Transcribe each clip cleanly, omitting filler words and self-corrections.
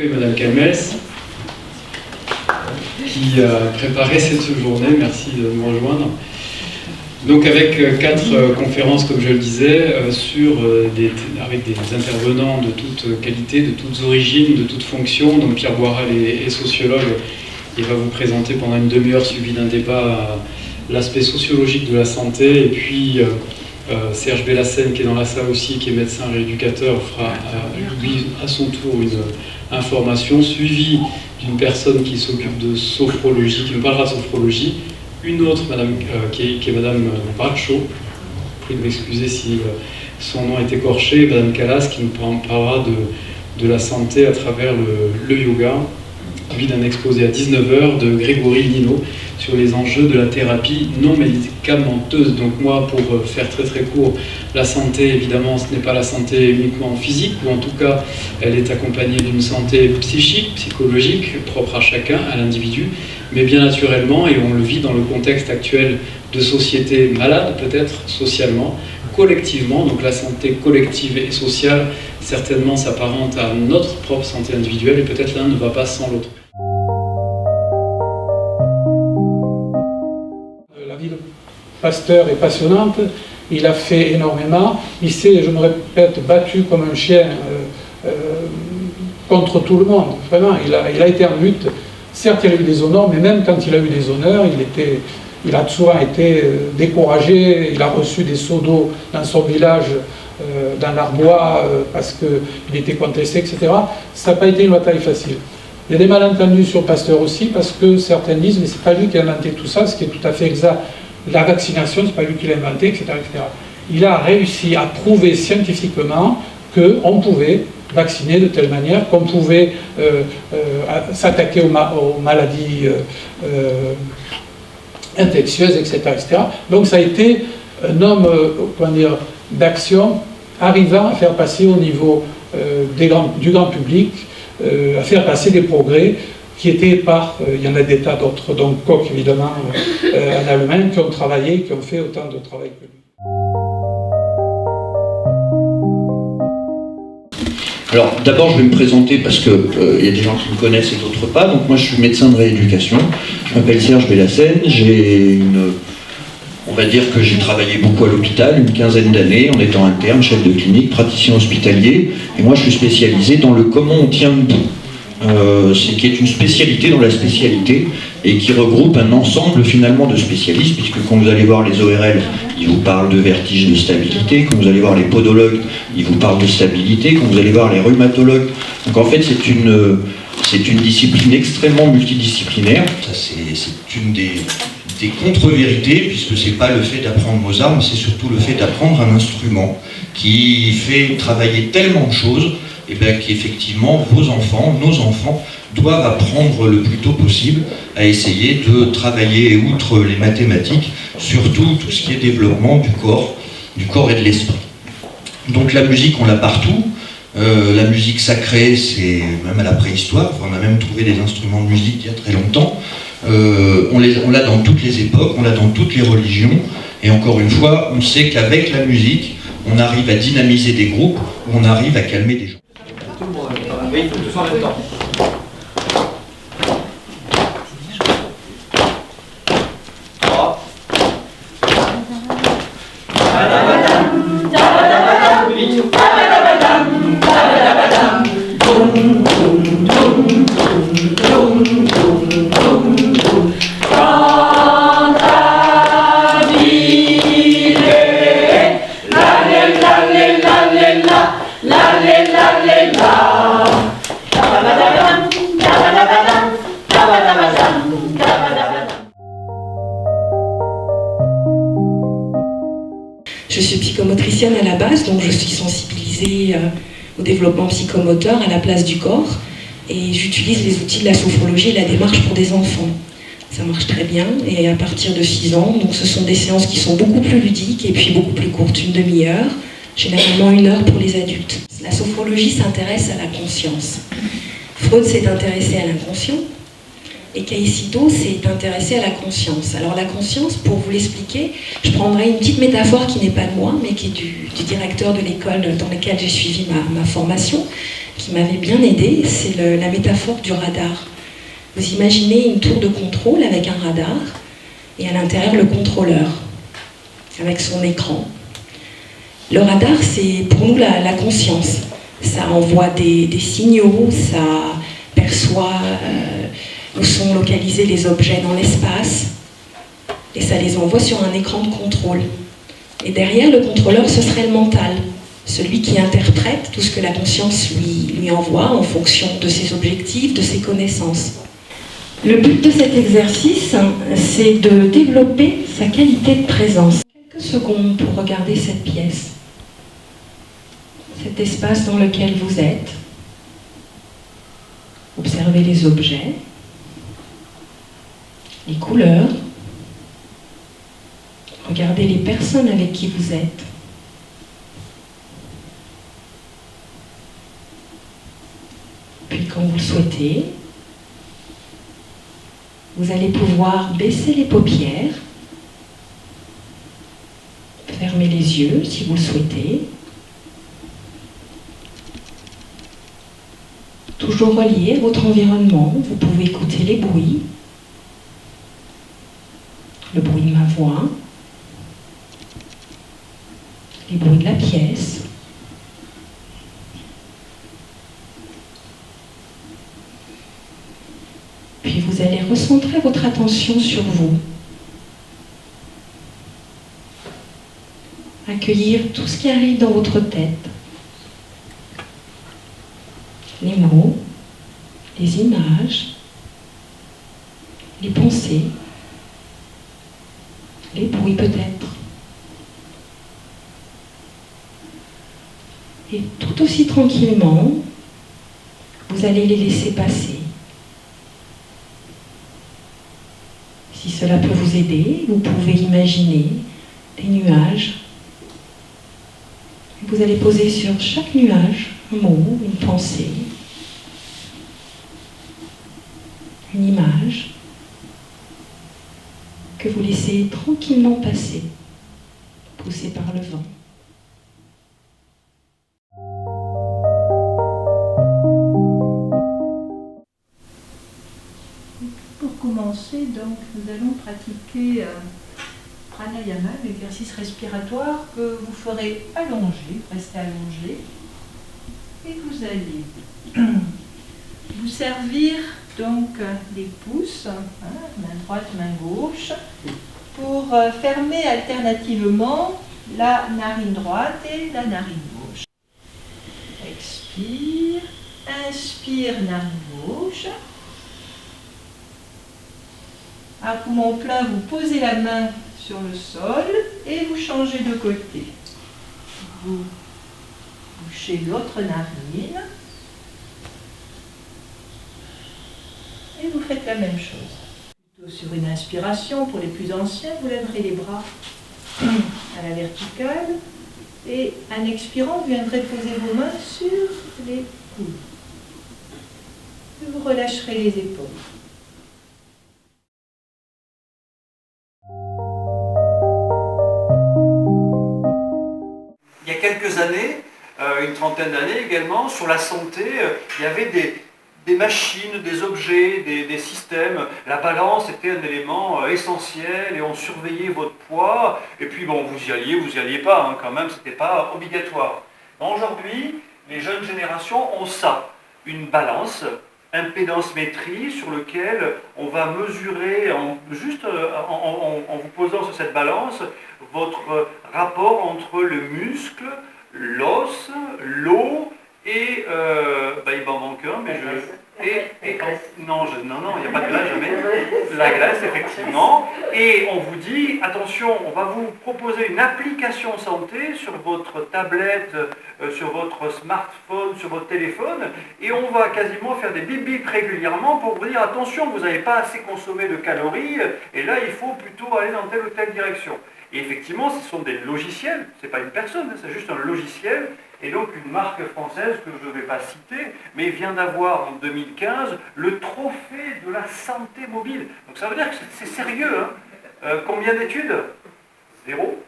j'accueille Madame Calmels, qui a préparé cette journée. Merci de me rejoindre. Donc avec 4 conférences, comme je le disais, avec des intervenants de toute qualité, de toutes origines, de toutes fonctions. Donc Pierre Boiral est sociologue. Il va vous présenter pendant une demi-heure, suivi d'un débat, l'aspect sociologique de la santé. Et puis Serge Bellassène, qui est dans la salle aussi, qui est médecin rééducateur, fera lui à son tour une information, suivie d'une personne qui s'occupe de sophrologie, qui nous parlera de sophrologie. Une autre, qui est Madame Bradshaw, je prie de m'excuser si son nom est écorché, Madame Callas, qui nous parlera de la santé à travers le yoga, suivi d'un exposé à 19h de Grégory Lino sur les enjeux de la thérapie non médicamenteuse. Donc moi, pour faire très très court, la santé, évidemment, ce n'est pas la santé uniquement physique, ou en tout cas, elle est accompagnée d'une santé psychique, psychologique, propre à chacun, à l'individu, mais bien naturellement, et on le vit dans le contexte actuel de société malade, peut-être socialement, collectivement, donc la santé collective et sociale, certainement s'apparente à notre propre santé individuelle, et peut-être l'un ne va pas sans l'autre. La vie de Pasteur est passionnante, il a fait énormément, il s'est, je me répète, battu comme un chien contre tout le monde, vraiment, il a été en lutte. Certes, il a eu des honneurs, mais même quand il a eu des honneurs, il a souvent été découragé, il a reçu des seaux d'eau dans son village, dans l'Arbois, parce qu'il était contesté, etc. Ça n'a pas été une bataille facile. Il y a des malentendus sur Pasteur aussi, parce que certains disent, mais c'est pas lui qui a inventé tout ça, ce qui est tout à fait exact. La vaccination, c'est pas lui qui l'a inventé, etc., etc. Il a réussi à prouver scientifiquement qu'on pouvait vacciner de telle manière, qu'on pouvait s'attaquer aux maladies infectieuses, etc., etc. Donc ça a été un homme d'action, arrivant à faire passer au niveau du grand public, à faire passer des progrès qui étaient il y en a des tas d'autres, donc Koch évidemment, en Allemagne, qui ont travaillé, qui ont fait autant de travail que lui. Alors d'abord je vais me présenter parce qu'il y a des gens qui me connaissent et d'autres pas. Donc moi je suis médecin de rééducation, je m'appelle Serge Bellassène, on va dire que j'ai travaillé beaucoup à l'hôpital, une quinzaine d'années en étant interne, chef de clinique, praticien hospitalier, et moi je suis spécialisé dans le comment on tient debout. Qui est une spécialité dans la spécialité et qui regroupe un ensemble finalement de spécialistes, puisque quand vous allez voir les ORL, ils vous parlent de vertige, de stabilité, quand vous allez voir les podologues, ils vous parlent de stabilité, quand vous allez voir les rhumatologues. Donc en fait c'est une discipline extrêmement multidisciplinaire. Ça c'est une des contre-vérités, puisque c'est pas le fait d'apprendre Mozart, mais c'est surtout le fait d'apprendre un instrument qui fait travailler tellement de choses, et bien qu'effectivement vos enfants, nos enfants, doivent apprendre le plus tôt possible à essayer de travailler, outre les mathématiques, surtout tout ce qui est développement du corps et de l'esprit. Donc la musique, on l'a partout. La musique sacrée, c'est même à la préhistoire, on a même trouvé des instruments de musique il y a très longtemps. On l'a dans toutes les époques, on l'a dans toutes les religions, et encore une fois, on sait qu'avec la musique, on arrive à dynamiser des groupes, on arrive à calmer des gens. Oui, il faut tous en même temps. Je suis psychomotricienne à la base, donc je suis sensibilisée au développement psychomoteur à la place du corps, et j'utilise les outils de la sophrologie et la démarche pour des enfants. Ça marche très bien, et à partir de 6 ans, donc ce sont des séances qui sont beaucoup plus ludiques et puis beaucoup plus courtes, une demi-heure, généralement 1 heure pour les adultes. La sophrologie s'intéresse à la conscience. Freud s'est intéressé à l'inconscient, Et Caicedo s'est intéressé à la conscience. Alors la conscience, pour vous l'expliquer, je prendrai une petite métaphore qui n'est pas de moi, mais qui est du directeur de l'école dans laquelle j'ai suivi ma formation, qui m'avait bien aidée. C'est la métaphore du radar. Vous imaginez une tour de contrôle avec un radar, et à l'intérieur le contrôleur, avec son écran. Le radar, c'est pour nous la conscience. Ça envoie des signaux, ça perçoit où sont localisés les objets dans l'espace, et ça les envoie sur un écran de contrôle. Et derrière le contrôleur, ce serait le mental, celui qui interprète tout ce que la conscience lui envoie en fonction de ses objectifs, de ses connaissances. Le but de cet exercice, c'est de développer sa qualité de présence. Quelques secondes pour regarder cette pièce, cet espace dans lequel vous êtes. Observez les objets, les couleurs, regardez les personnes avec qui vous êtes. Puis quand vous le souhaitez, vous allez pouvoir baisser les paupières, fermer les yeux si vous le souhaitez, toujours relié à votre environnement. Vous pouvez écouter les bruits, le bruit de ma voix, les bruits de la pièce. Puis vous allez recentrer votre attention sur vous. Accueillir tout ce qui arrive dans votre tête. Les mots, les images, les pensées, les bruits peut-être. Et tout aussi tranquillement, vous allez les laisser passer. Si cela peut vous aider, vous pouvez imaginer des nuages. Vous allez poser sur chaque nuage un mot, une pensée, une image que vous laissez tranquillement passer, poussé par le vent. Pour commencer, donc, nous allons pratiquer pranayama, l'exercice respiratoire que vous ferez allongé, restez allongé, et vous allez vous servir donc des pouces, main droite, main gauche, pour fermer alternativement la narine droite et la narine gauche. Expire, inspire, narine gauche. À poumon plein, vous posez la main sur le sol et vous changez de côté. Vous bouchez l'autre narine et vous faites la même chose. Plutôt sur une inspiration, pour les plus anciens, vous lèverez les bras à la verticale et en expirant, vous viendrez poser vos mains sur les coudes. Et vous relâcherez les épaules. Il y a quelques années, une trentaine d'années également, sur la santé, il y avait des machines, des objets, des systèmes. La balance était un élément essentiel et on surveillait votre poids. Et puis bon, vous y alliez pas, hein, quand même, c'était pas obligatoire. Aujourd'hui, les jeunes générations ont ça, une balance, impédance-métrie sur lequel on va mesurer, en vous posant sur cette balance, votre rapport entre le muscle, l'os, l'eau et il m'en manque un, mais non, il n'y a pas de graisse jamais. La graisse, effectivement. Et on vous dit, attention, on va vous proposer une application santé sur votre tablette, sur votre smartphone, sur votre téléphone, et on va quasiment faire des bip bip régulièrement pour vous dire, attention, vous n'avez pas assez consommé de calories, et là, il faut plutôt aller dans telle ou telle direction. Et effectivement, ce sont des logiciels, ce n'est pas une personne, c'est juste un logiciel Et donc une marque française que je ne vais pas citer, mais vient d'avoir en 2015 le trophée de la santé mobile. Donc ça veut dire que c'est sérieux. Hein. Combien d'études? 0.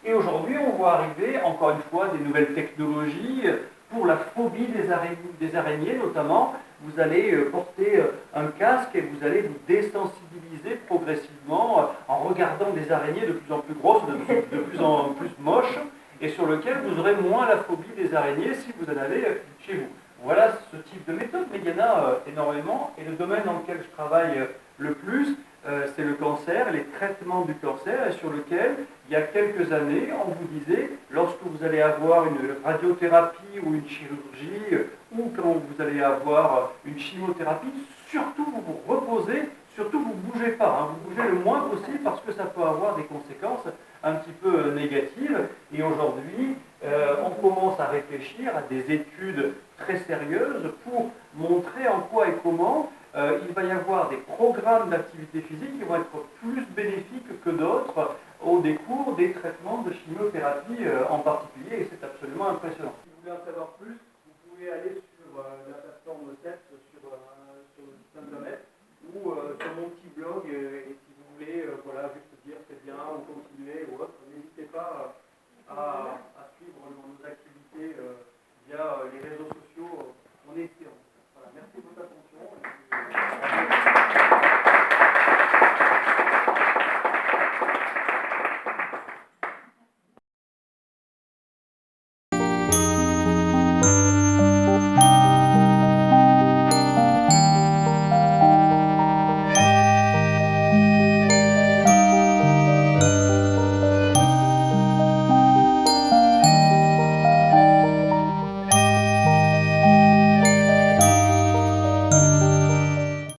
Et aujourd'hui, on voit arriver, encore une fois, des nouvelles technologies pour la phobie des araignées notamment. Vous allez porter un casque et vous allez vous désensibiliser progressivement en regardant des araignées de plus en plus grosses, de plus en plus moches, et sur lequel vous aurez moins la phobie des araignées si vous en avez chez vous. Voilà ce type de méthode, mais il y en a énormément, et le domaine dans lequel je travaille le plus, c'est le cancer, les traitements du cancer, et sur lequel, il y a quelques années, on vous disait, lorsque vous allez avoir une radiothérapie ou une chirurgie, ou quand vous allez avoir une chimiothérapie, surtout vous vous reposez, surtout vous ne bougez pas, hein, vous bougez le moins possible parce que ça peut avoir des conséquences un petit peu négatives. Et aujourd'hui, on commence à réfléchir à des études très sérieuses pour montrer en quoi et comment il va y avoir des programmes d'activité physique qui vont être plus bénéfiques que d'autres au décours des traitements de chimiothérapie en particulier, et c'est absolument impressionnant. Si vous voulez en savoir plus, vous pouvez aller sur la plateforme CEPS sur le site internet ou sur mon petit blog